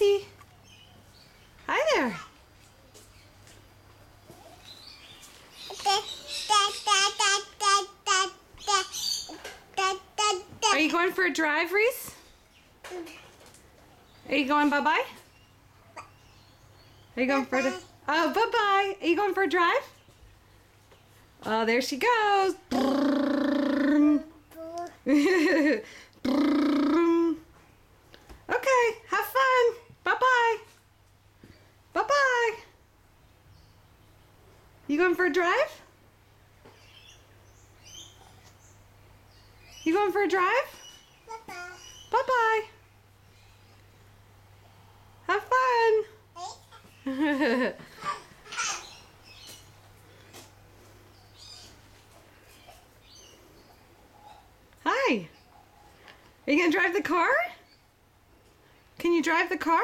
Reese. Hi there. Are you going for a drive, Reese? Are you going bye-bye? Are you going for a... Oh, bye-bye. Are you going for a drive? Oh, there she goes. Okay, have fun. Bye-bye. Bye-bye. You going for a drive? You going for a drive? Bye-bye. Have fun. Hi. Are you going to drive the car? Can you drive the car?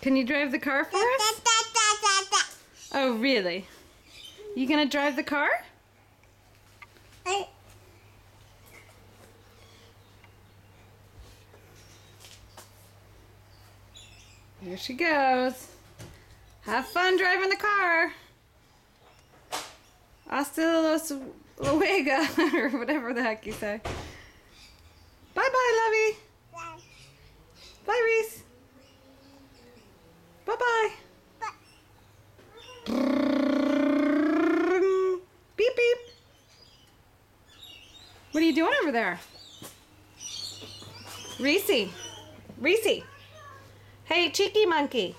Can you drive the car for us? Oh, really? You going to drive the car? Here she goes. Have fun driving the car. Hasta luego, or whatever the heck you say. Bye-bye, Lovey. Bye, Reese. Bye-bye. Beep, beep. What are you doing over there? Reese. Reese. Hey, cheeky monkey.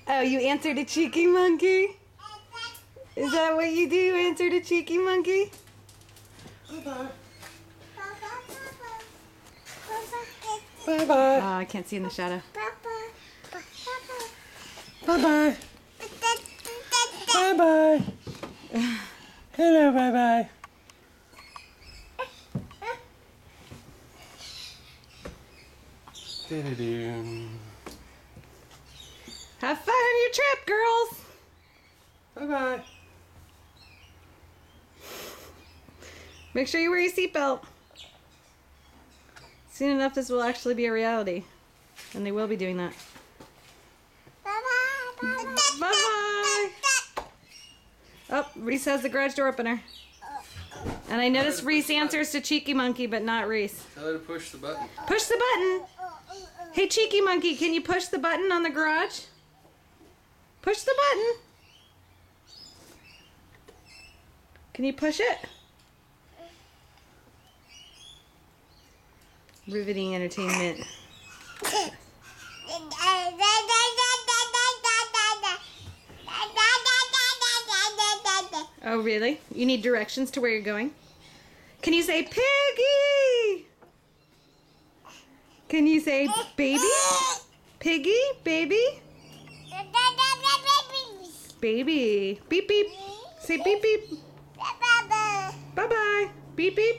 Oh, you answered a cheeky monkey? Is that what you do? You answered a cheeky monkey? Bye-bye. Bye-bye. Oh, I can't see in the shadow. Bye-bye. Bye-bye. Hello, bye-bye. Have fun on your trip, girls. Bye-bye. Make sure you wear your seatbelt. Soon enough, this will actually be a reality. And they will be doing that. Bye-bye. Oh, Reese has the garage door opener. And I noticed Reese answers to Cheeky Monkey, but not Reese. Tell her to push the button. Push the button. Hey, Cheeky Monkey, can you push the button on the garage? Push the button. Can you push it? Riveting entertainment. Oh, really? You need directions to where you're going? Can you say piggy? Can you say baby? Piggy? Baby? Baby. Beep, beep. Say beep, beep. Bye-bye. Beep, beep.